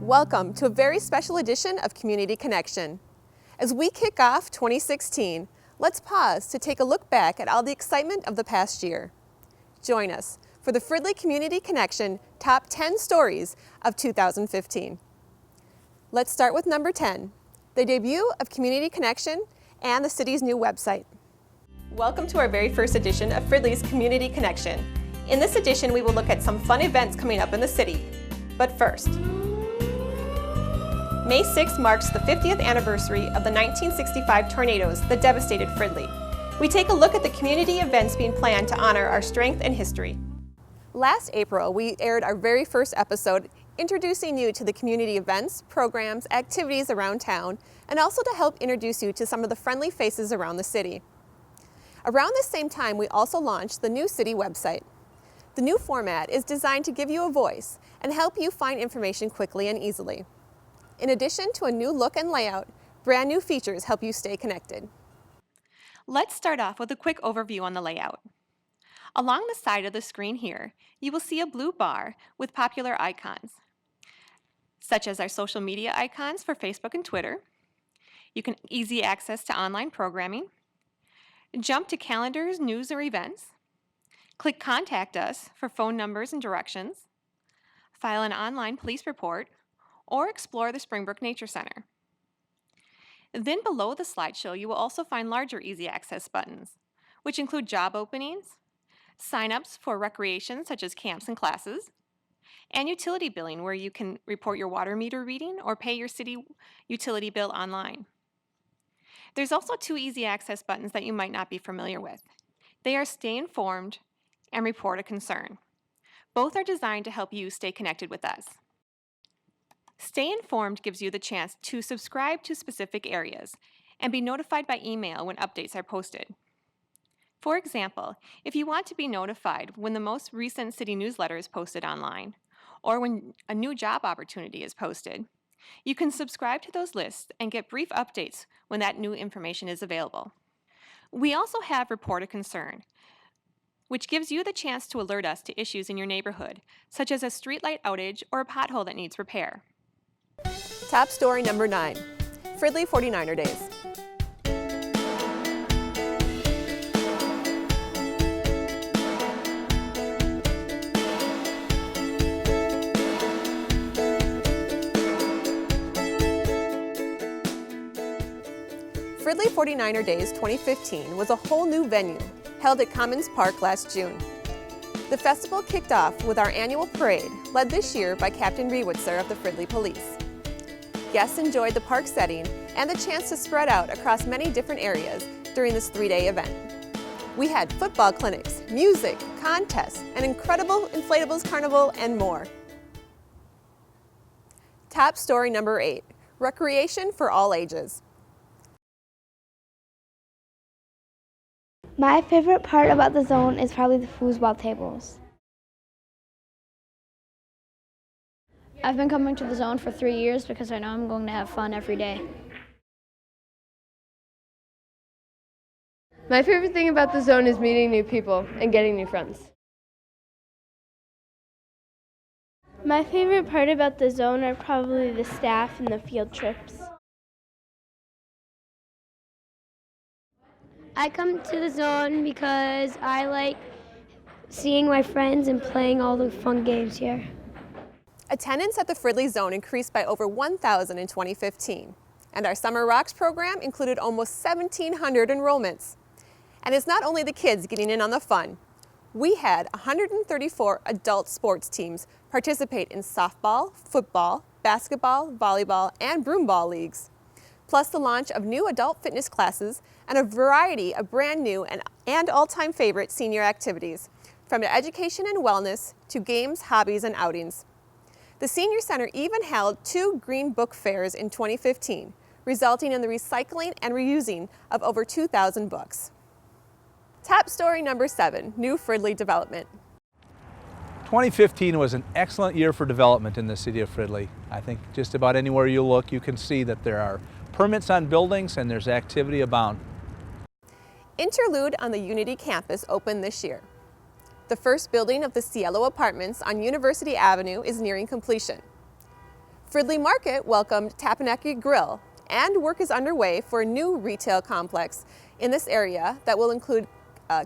Welcome to a very special edition of Community Connection. As we kick off 2016, let's pause to take a look back at all the excitement of the past year. Join us for the Fridley Community Connection Top 10 Stories of 2015. Let's start with number 10, the debut of Community Connection and the city's new website. Welcome to our very first edition of Fridley's Community Connection. In this edition, we will look at some fun events coming up in the city. But first, May 6th marks the 50th anniversary of the 1965 tornadoes that devastated Fridley. We take a look at the community events being planned to honor our strength and history. Last April, we aired our very first episode introducing you to the community events, programs, activities around town, and also to help introduce you to some of the friendly faces around the city. Around the same time, we also launched the new city website. The new format is designed to give you a voice and help you find information quickly and easily. In addition to a new look and layout, brand new features help you stay connected. Let's start off with a quick overview on the layout. Along the side of the screen here, you will see a blue bar with popular icons, such as our social media icons for Facebook and Twitter. You can easy access to online programming, jump to calendars, news, or events, click Contact Us for phone numbers and directions, file an online police report, or explore the Springbrook Nature Center. Then below the slideshow, you will also find larger easy access buttons, which include job openings, sign-ups for recreation such as camps and classes, and utility billing where you can report your water meter reading or pay your city utility bill online. There's also two easy access buttons that you might not be familiar with. They are Stay Informed and Report a Concern. Both are designed to help you stay connected with us. Stay Informed gives you the chance to subscribe to specific areas and be notified by email when updates are posted. For example, if you want to be notified when the most recent city newsletter is posted online, or when a new job opportunity is posted, you can subscribe to those lists and get brief updates when that new information is available. We also have Report a Concern, which gives you the chance to alert us to issues in your neighborhood, such as a streetlight outage or a pothole that needs repair. Top story number 9, Fridley 49er Days. Fridley 49er Days 2015 was a whole new venue, held at Commons Park last June. The festival kicked off with our annual parade, led this year by Captain Rewitzer of the Fridley Police. Guests enjoyed the park setting and the chance to spread out across many different areas during this 3-day event. We had football clinics, music, contests, an incredible inflatables carnival, and more. Top story number 8, recreation for all ages. My favorite part about the zone is probably the foosball tables. I've been coming to the zone for 3 years because I know I'm going to have fun every day. My favorite thing about the zone is meeting new people and getting new friends. My favorite part about the zone are probably the staff and the field trips. I come to the zone because I like seeing my friends and playing all the fun games here. Attendance at the Fridley Zone increased by over 1,000 in 2015, and our Summer Rocks program included almost 1,700 enrollments. And it's not only the kids getting in on the fun. We had 134 adult sports teams participate in softball, football, basketball, volleyball, and broomball leagues, plus the launch of new adult fitness classes and a variety of brand new and all-time favorite senior activities, from education and wellness to games, hobbies, and outings. The Senior Center even held 2 Green Book Fairs in 2015, resulting in the recycling and reusing of over 2,000 books. Top story number 7, new Fridley development. 2015 was an excellent year for development in the city of Fridley. I think just about anywhere you look, you can see that there are permits on buildings and there's activity abound. Interlude on the Unity campus opened this year. The first building of the Cielo Apartments on University Avenue is nearing completion. Fridley Market welcomed Tapanaki Grill, and work is underway for a new retail complex in this area that will include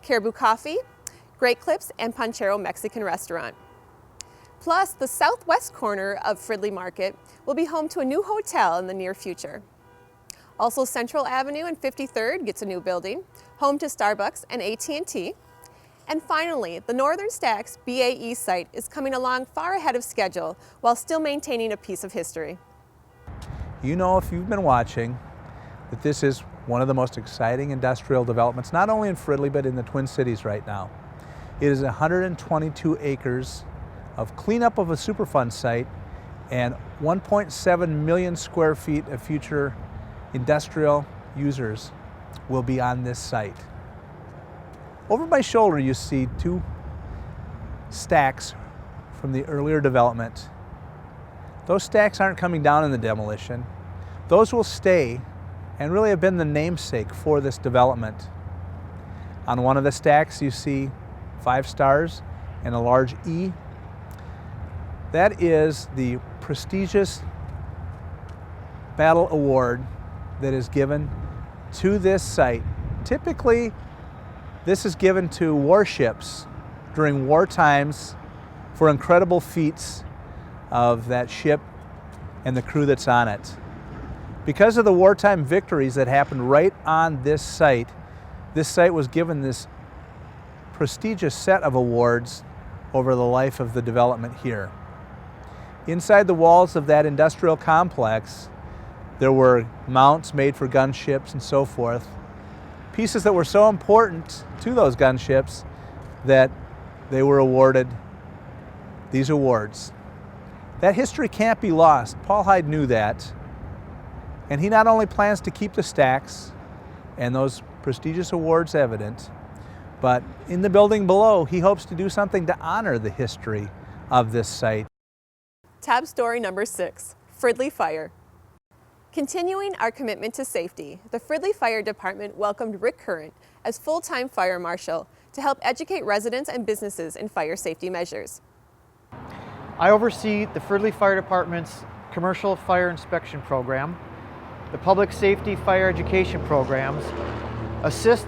Caribou Coffee, Great Clips, and Panchero Mexican restaurant. Plus, the southwest corner of Fridley Market will be home to a new hotel in the near future. Also, Central Avenue and 53rd gets a new building, home to Starbucks and AT&T. And finally, the Northern Stacks BAE site is coming along far ahead of schedule while still maintaining a piece of history. You know, if you've been watching, that this is one of the most exciting industrial developments, not only in Fridley, but in the Twin Cities right now. It is 122 acres of cleanup of a Superfund site and 1.7 million square feet of future industrial users will be on this site. Over my shoulder you see two stacks from the earlier development. Those stacks aren't coming down in the demolition. Those will stay and really have been the namesake for this development. On one of the stacks you see 5 stars and a large E. That is the prestigious battle award that is given to this site. Typically, this is given to warships during war times for incredible feats of that ship and the crew that's on it. Because of the wartime victories that happened right on this site was given this prestigious set of awards over the life of the development here. Inside the walls of that industrial complex, there were mounts made for gunships and so forth, pieces that were so important to those gunships that they were awarded these awards. That history can't be lost. Paul Hyde knew that, and he not only plans to keep the stacks and those prestigious awards evident, but in the building below, he hopes to do something to honor the history of this site. Tab story number 6, Fridley Fire. Continuing our commitment to safety, the Fridley Fire Department welcomed Rick Current as full-time fire marshal to help educate residents and businesses in fire safety measures. I oversee the Fridley Fire Department's Commercial Fire Inspection Program, the Public Safety Fire Education Programs, assist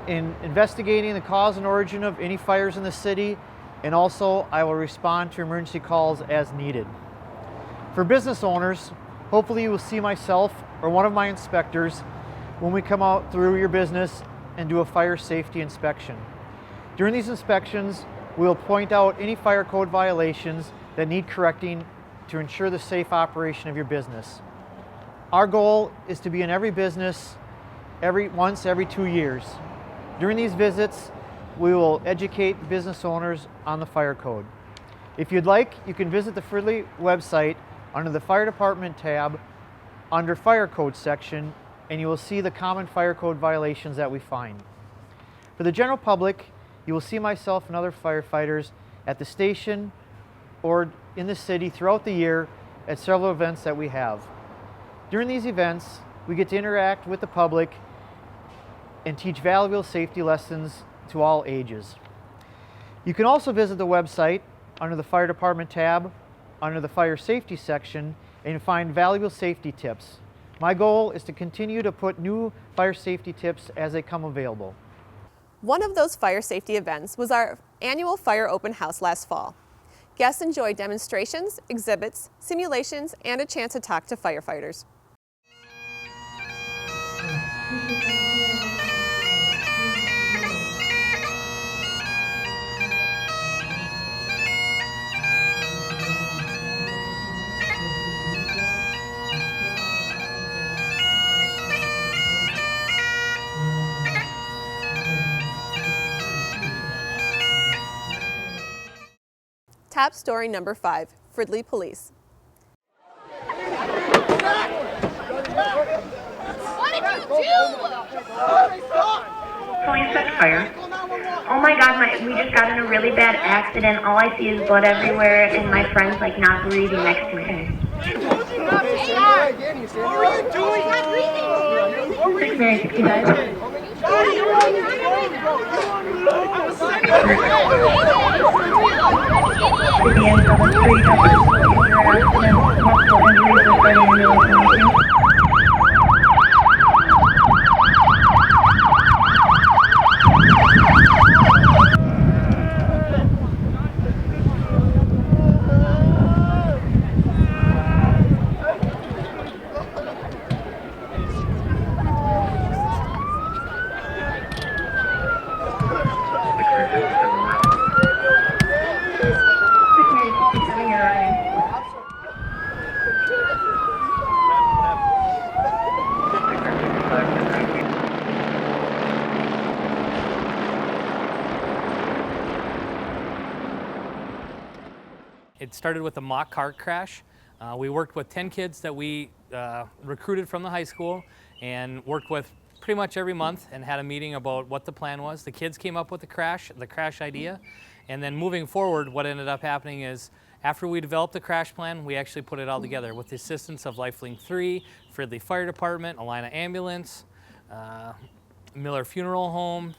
in investigating the cause and origin of any fires in the city, and also I will respond to emergency calls as needed. For business owners, hopefully you will see myself or one of my inspectors when we come out through your business and do a fire safety inspection. During these inspections, we will point out any fire code violations that need correcting to ensure the safe operation of your business. Our goal is to be in every business once every 2 years. During these visits, we will educate business owners on the fire code. If you'd like, you can visit the Fridley website under the Fire Department tab under Fire Code section, and you will see the common fire code violations that we find. For the general public, you will see myself and other firefighters at the station or in the city throughout the year at several events that we have. During these events, we get to interact with the public and teach valuable safety lessons to all ages. You can also visit the website under the Fire Department tab, under the Fire Safety section, and find valuable safety tips. My goal is to continue to put new fire safety tips as they come available. One of those fire safety events was our annual fire open house last fall. Guests enjoyed demonstrations, exhibits, simulations, and a chance to talk to firefighters. Top story number 5, Fridley Police. What did you do? Police set fire. Oh my god, we just got in a really bad accident. All I see is blood everywhere and my friend's like not breathing next to me. What were you doing? Not breathing. 6965. to the end of the street of the accident. Multiple injuries were starting ambulance. It started with a mock car crash. We worked with 10 kids that we recruited from the high school and worked with pretty much every month and had a meeting about what the plan was. The kids came up with the crash idea, and then moving forward, what ended up happening is after we developed the crash plan, we actually put it all together with the assistance of Lifelink 3, Fridley Fire Department, Alina Ambulance, Miller Funeral Home.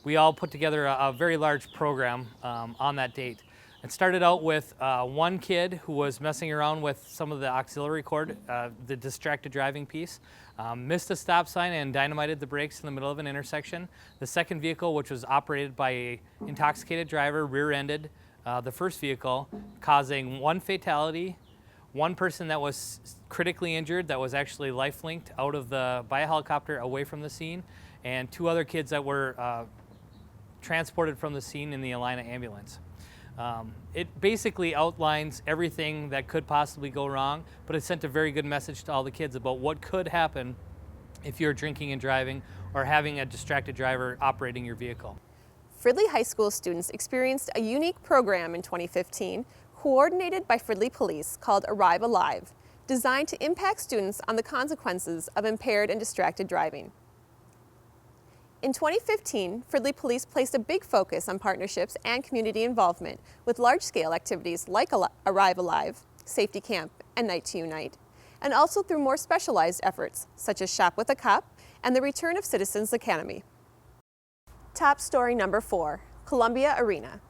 We all put together a very large program on that date. It started out with one kid who was messing around with some of the auxiliary cord, the distracted driving piece, missed a stop sign and dynamited the brakes in the middle of an intersection. The second vehicle, which was operated by an intoxicated driver, rear-ended the first vehicle, causing one fatality, one person that was critically injured that was actually life-linked out of by a helicopter away from the scene, and two other kids that were transported from the scene in the Alina ambulance. It basically outlines everything that could possibly go wrong, but it sent a very good message to all the kids about what could happen if you're drinking and driving or having a distracted driver operating your vehicle. Fridley High School students experienced a unique program in 2015, coordinated by Fridley Police, called Arrive Alive, designed to impact students on the consequences of impaired and distracted driving. In 2015, Fridley Police placed a big focus on partnerships and community involvement with large-scale activities like Arrive Alive, Safety Camp, and Night to Unite, and also through more specialized efforts such as Shop with a Cop and the return of Citizens Academy. Top story number 4, Columbia Arena.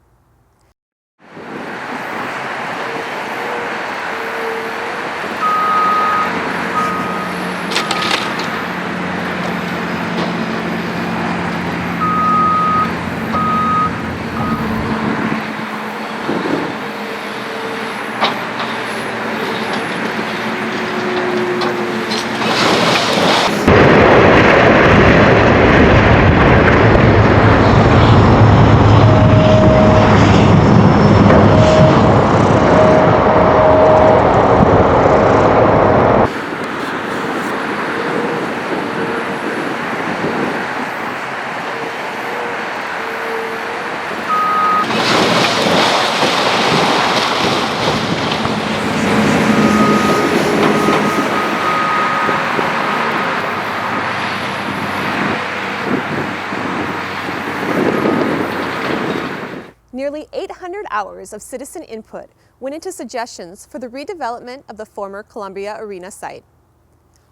Nearly 800 hours of citizen input went into suggestions for the redevelopment of the former Columbia Arena site.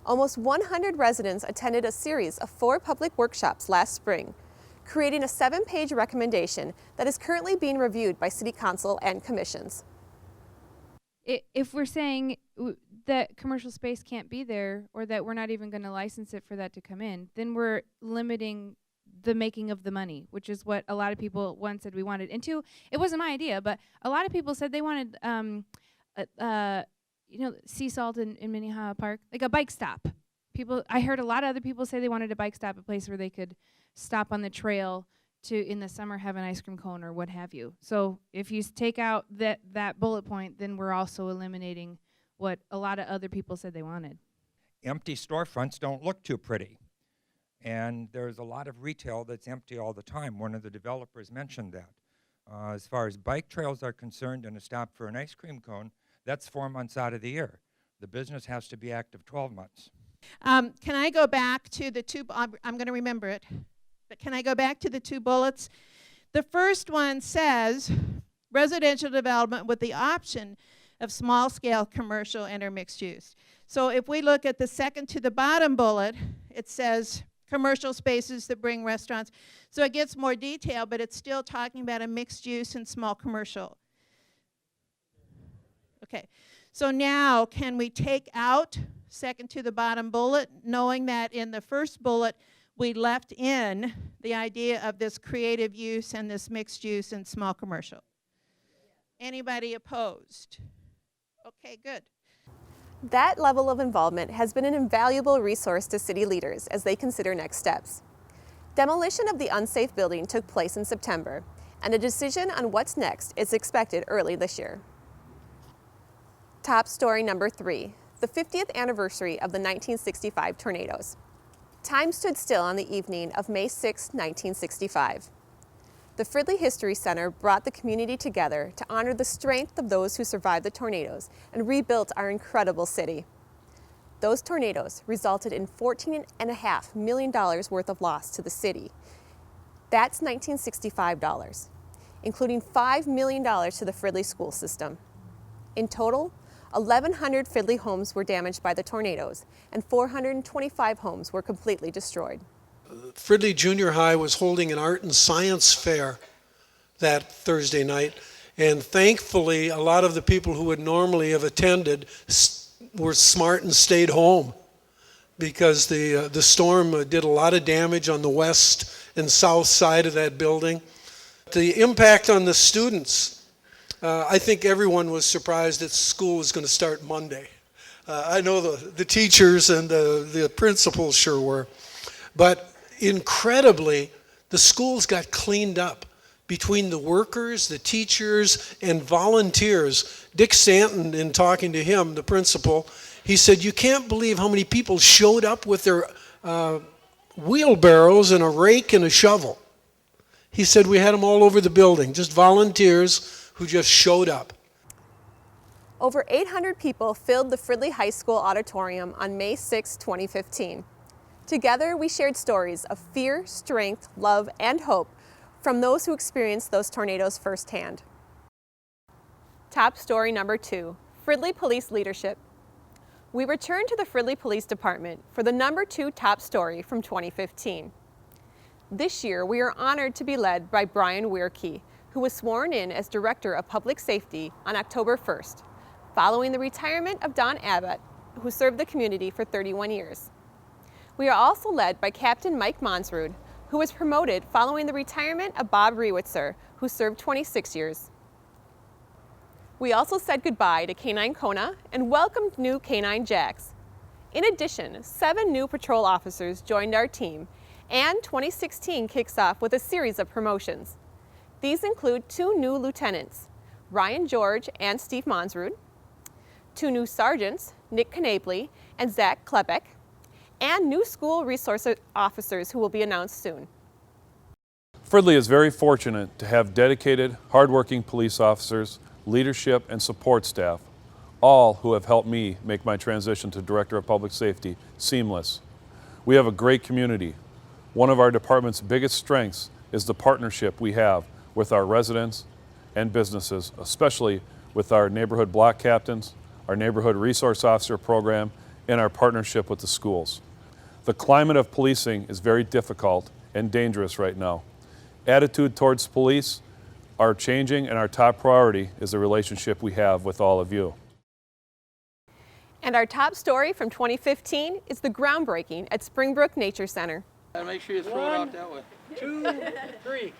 Almost 100 residents attended a series of 4 public workshops last spring, creating a 7-page recommendation that is currently being reviewed by City Council and commissions. If we're saying that commercial space can't be there, or that we're not even going to license it for that to come in, then we're limiting the making of the money, which is what a lot of people, one, said we wanted. And two, it wasn't my idea, but a lot of people said they wanted, sea salt in Minnehaha Park, like a bike stop. I heard a lot of other people say they wanted a bike stop, a place where they could stop on the trail to, in the summer, have an ice cream cone or what have you. So if you take out that bullet point, then we're also eliminating what a lot of other people said they wanted. Empty storefronts don't look too pretty. And there's a lot of retail that's empty all the time. One of the developers mentioned that. As far as bike trails are concerned and a stop for an ice cream cone, that's 4 months out of the year. The business has to be active 12 months. Can I go back to the two, I'm going to remember it, but can I go back to the 2 bullets? The first one says residential development with the option of small-scale commercial and or mixed use. So if we look at the second to the bottom bullet, it says commercial spaces that bring restaurants. So it gets more detail, but it's still talking about a mixed use and small commercial. Okay. So now can we take out second to the bottom bullet, knowing that in the first bullet we left in the idea of this creative use and this mixed use and small commercial? Anybody opposed? Okay, good. That level of involvement has been an invaluable resource to city leaders as they consider next steps. Demolition of the unsafe building took place in September, and a decision on what's next is expected early this year. Top story number 3, the 50th anniversary of the 1965 tornadoes. Time stood still on the evening of May 6, 1965. The Fridley History Center brought the community together to honor the strength of those who survived the tornadoes and rebuilt our incredible city. Those tornadoes resulted in $14.5 million worth of loss to the city. That's 1965 dollars, including $5 million to the Fridley school system. In total, 1,100 Fridley homes were damaged by the tornadoes, and 425 homes were completely destroyed. Fridley Junior High was holding an art and science fair that Thursday night, and thankfully a lot of the people who would normally have attended were smart and stayed home, because the storm did a lot of damage on the west and south side of that building. The impact on the students, I think everyone was surprised that school was going to start Monday. I know the teachers and the principals sure were. But incredibly, the schools got cleaned up between the workers, the teachers, and volunteers. Dick Stanton, in talking to him, the principal, he said, "You can't believe how many people showed up with their wheelbarrows and a rake and a shovel." He said, "We had them all over the building, just volunteers who just showed up." Over 800 people filled the Fridley High School auditorium on May 6, 2015. Together, we shared stories of fear, strength, love, and hope from those who experienced those tornadoes firsthand. Top story number 2, Fridley Police Leadership. We returned to the Fridley Police Department for the number 2 top story from 2015. This year, we are honored to be led by Brian Weirkey, who was sworn in as Director of Public Safety on October 1st, following the retirement of Don Abbott, who served the community for 31 years. We are also led by Captain Mike Monsrud, who was promoted following the retirement of Bob Rewitzer, who served 26 years. We also said goodbye to K-9 Kona and welcomed new K-9 Jax. In addition, 7 new patrol officers joined our team, and 2016 kicks off with a series of promotions. These include 2 new lieutenants, Ryan George and Steve Monsrud, 2 new sergeants, Nick Knabley and Zach Klebeck, and new school resource officers who will be announced soon. Fridley is very fortunate to have dedicated, hardworking police officers, leadership, and support staff, all who have helped me make my transition to Director of Public Safety seamless. We have a great community. One of our department's biggest strengths is the partnership we have with our residents and businesses, especially with our neighborhood block captains, our neighborhood resource officer program, and our partnership with the schools. The climate of policing is very difficult and dangerous right now. Attitude towards police are changing, and our top priority is the relationship we have with all of you. And our top story from 2015 is the groundbreaking at Springbrook Nature Center. Make sure you throw it out that way. 2, 3.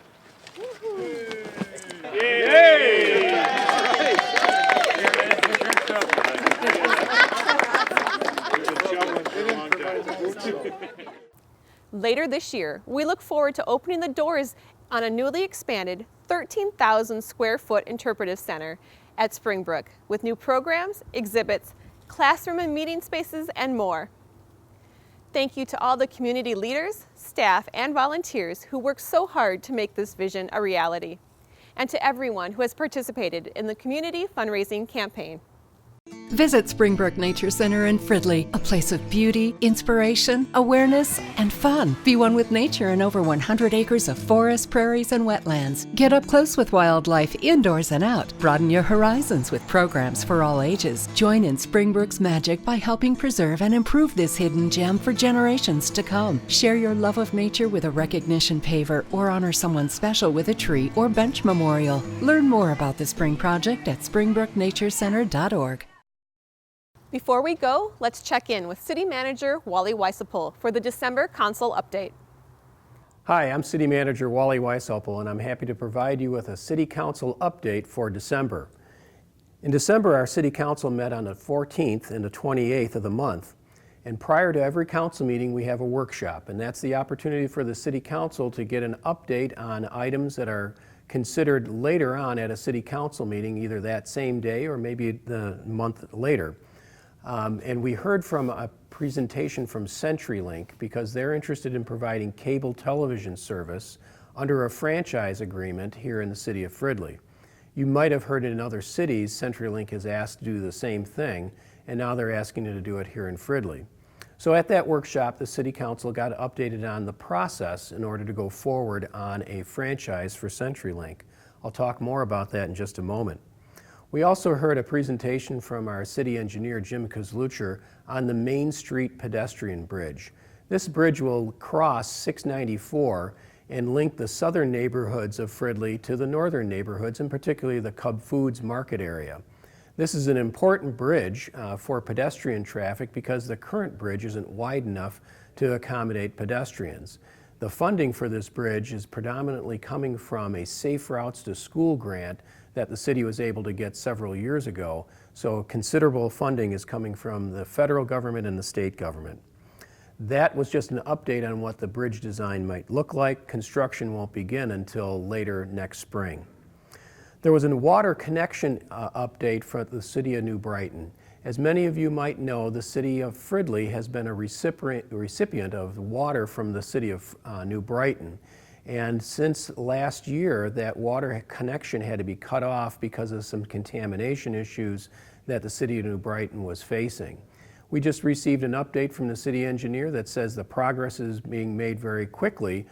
Later this year, we look forward to opening the doors on a newly expanded 13,000 square foot interpretive center at Springbrook with new programs, exhibits, classroom and meeting spaces, and more. Thank you to all the community leaders, staff, and volunteers who worked so hard to make this vision a reality, and to everyone who has participated in the community fundraising campaign. Visit Springbrook Nature Center in Fridley, a place of beauty, inspiration, awareness, and fun. Be one with nature in over 100 acres of forest, prairies, and wetlands. Get up close with wildlife indoors and out. Broaden your horizons with programs for all ages. Join in Springbrook's magic by helping preserve and improve this hidden gem for generations to come. Share your love of nature with a recognition paver or honor someone special with a tree or bench memorial. Learn more about the Spring Project at springbrooknaturecenter.org. Before we go, let's check in with City Manager Wally Weisapel for the December Council update. Hi, I'm City Manager Wally Weisapel, and I'm happy to provide you with a City Council update for December. In December, our City Council met on the 14th and the 28th of the month. And prior to every council meeting, we have a workshop, and that's the opportunity for the City Council to get an update on items that are considered later on at a City Council meeting, either that same day or maybe the month later. And we heard from a presentation from CenturyLink because they're interested in providing cable television service under a franchise agreement here in the city of Fridley. You might have heard in other cities, CenturyLink has asked to do the same thing, and now they're asking you to do it here in Fridley. So at that workshop, the City Council got updated on the process in order to go forward on a franchise for CenturyLink. I'll talk more about that in just a moment. We also heard a presentation from our city engineer, Jim Kozlucher, on the Main Street pedestrian bridge. This bridge will cross 694 and link the southern neighborhoods of Fridley to the northern neighborhoods, and particularly the Cub Foods market area. This is an important bridge for pedestrian traffic because the current bridge isn't wide enough to accommodate pedestrians. The funding for this bridge is predominantly coming from a Safe Routes to School grant that the city was able to get several years ago. So considerable funding is coming from the federal government and the state government. That was just an update on what the bridge design might look like. Construction won't begin until later next spring. There was a water connection update for the city of New Brighton. As many of you might know, the city of Fridley has been a recipient of water from the city of New Brighton. And since last year, that water connection had to be cut off because of some contamination issues that the city of New Brighton was facing. We just received an update from the city engineer that says the progress is being made very quickly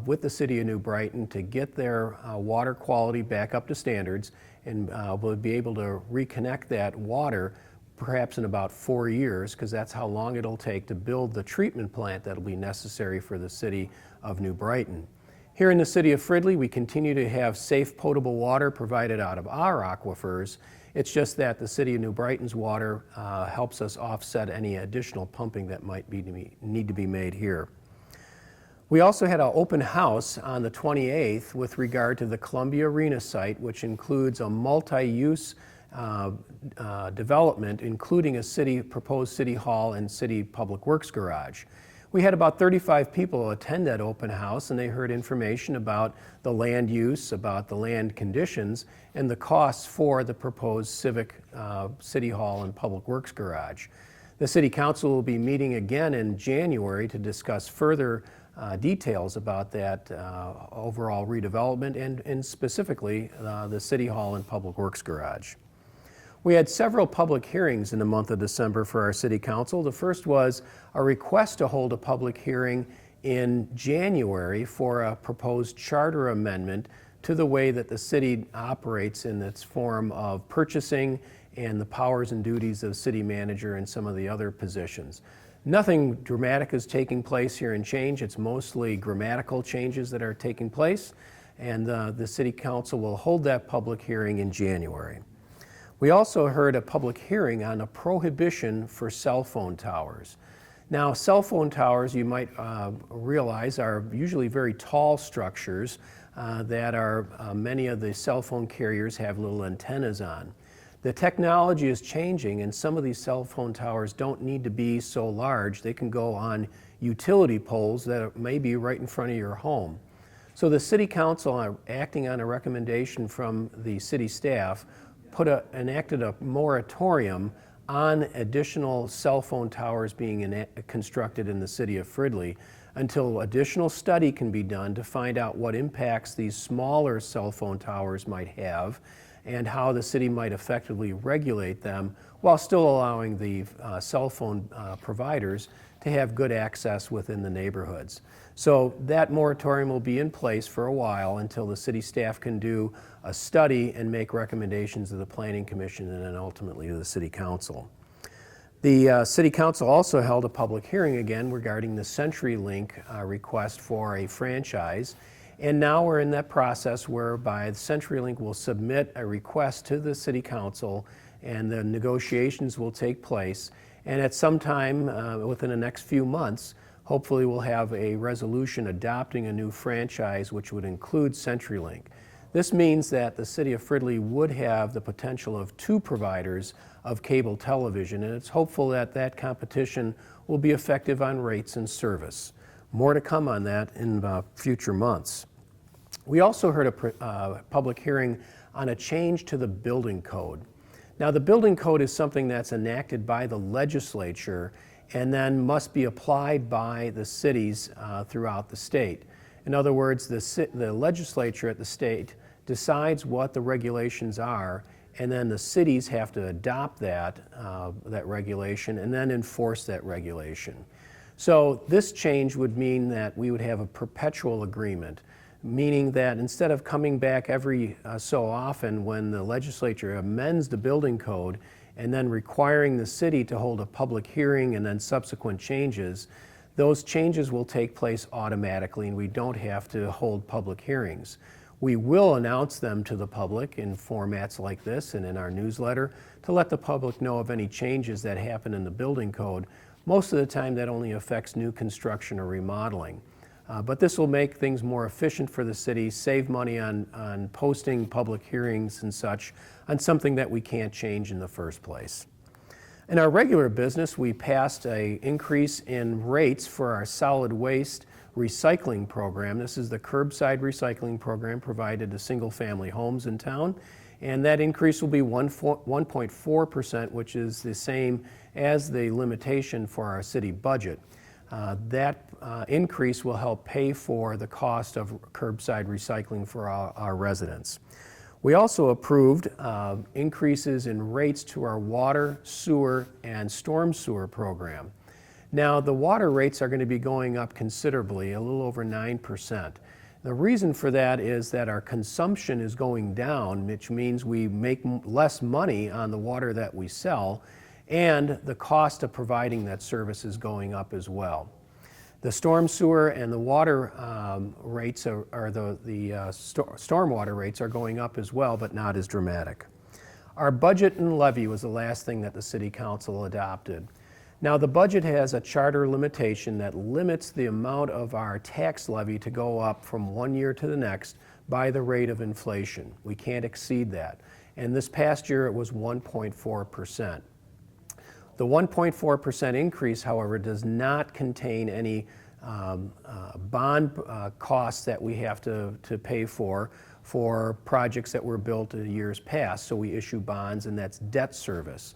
with the city of New Brighton to get their water quality back up to standards, and we'll be able to reconnect that water perhaps in about 4 years, because that's how long it'll take to build the treatment plant that'll be necessary for the city of New Brighton. Here in the city of Fridley, we continue to have safe potable water provided out of our aquifers. It's just that the city of New Brighton's water helps us offset any additional pumping that might need to be made here. We also had an open house on the 28th with regard to the Columbia Arena site, which includes a multi-use development, including a proposed city hall and city public works garage. We had about 35 people attend that open house, and they heard information about the land use, about the land conditions, and the costs for the proposed city hall and public works garage. The City Council will be meeting again in January to discuss further details about that overall redevelopment and specifically the city hall and public works garage. We had several public hearings in the month of December for our City Council. The first was a request to hold a public hearing in January for a proposed charter amendment to the way that the city operates in its form of purchasing and the powers and duties of city manager and some of the other positions. Nothing dramatic is taking place here in change. It's mostly grammatical changes that are taking place, and the City Council will hold that public hearing in January. We also heard a public hearing on a prohibition for cell phone towers. Now, cell phone towers, you might realize, are usually very tall structures that many of the cell phone carriers have little antennas on. The technology is changing, and some of these cell phone towers don't need to be so large. They can go on utility poles that may be right in front of your home. So the City Council, acting on a recommendation from the city staff, enacted a moratorium on additional cell phone towers being constructed in the city of Fridley until additional study can be done to find out what impacts these smaller cell phone towers might have, and how the city might effectively regulate them while still allowing the cell phone providers to have good access within the neighborhoods. So that moratorium will be in place for a while until the city staff can do a study and make recommendations to the Planning Commission and then ultimately to the City Council. The City Council also held a public hearing again regarding the CenturyLink request for a franchise. And now we're in that process whereby CenturyLink will submit a request to the City Council and the negotiations will take place. And at some time within the next few months, hopefully we'll have a resolution adopting a new franchise which would include CenturyLink. This means that the City of Fridley would have the potential of 2 providers of cable television, and it's hopeful that that competition will be effective on rates and service. More to come on that in future months. We also heard a public hearing on a change to the building code. Now, the building code is something that's enacted by the legislature and then must be applied by the cities throughout the state. In other words, the legislature at the state decides what the regulations are, and then the cities have to adopt that regulation and then enforce that regulation. So this change would mean that we would have a perpetual agreement, meaning that instead of coming back every so often when the legislature amends the building code and then requiring the city to hold a public hearing and then subsequent changes, those changes will take place automatically and we don't have to hold public hearings. We will announce them to the public in formats like this and in our newsletter to let the public know of any changes that happen in the building code. Most of the time that only affects new construction or remodeling. But this will make things more efficient for the city, save money on posting public hearings and such on something that we can't change in the first place. In our regular business, we passed an increase in rates for our solid waste recycling program. This is the curbside recycling program provided to single-family homes in town. And that increase will be 1.4%, which is the same as the limitation for our city budget. That increase will help pay for the cost of curbside recycling for our residents. We also approved increases in rates to our water, sewer, and storm sewer program. Now, the water rates are going to be going up considerably, a little over 9%. The reason for that is that our consumption is going down, which means we make less money on the water that we sell, and the cost of providing that service is going up as well. The storm sewer and the water rates, stormwater rates are going up as well, but not as dramatic. Our budget and levy was the last thing that the City Council adopted. Now, the budget has a charter limitation that limits the amount of our tax levy to go up from one year to the next by the rate of inflation. We can't exceed that. And this past year, it was 1.4%. The 1.4% increase, however, does not contain any bond costs that we have to pay for projects that were built in years past. So we issue bonds, and that's debt service.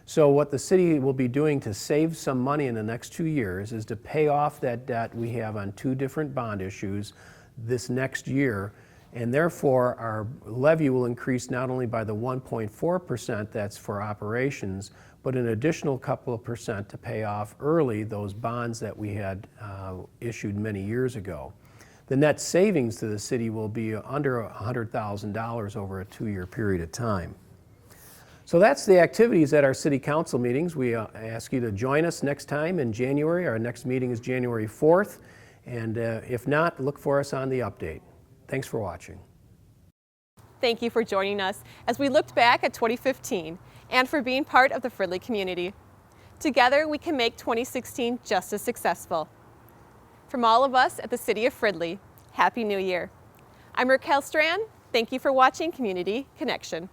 So what the city will be doing to save some money in the next 2 years is to pay off that debt we have on 2 different bond issues this next year. And therefore, our levy will increase not only by the 1.4% that's for operations, but an additional couple of percent to pay off early those bonds that we had issued many years ago. The net savings to the city will be under $100,000 over a 2-year period of time. So that's the activities at our City Council meetings. We ask you to join us next time in January. Our next meeting is January 4th. And if not, look for us on the update. Thanks for watching. Thank you for joining us as we looked back at 2015 and for being part of the Fridley community. Together, we can make 2016 just as successful. From all of us at the City of Fridley, Happy New Year. I'm Raquel Strand. Thank you for watching Community Connection.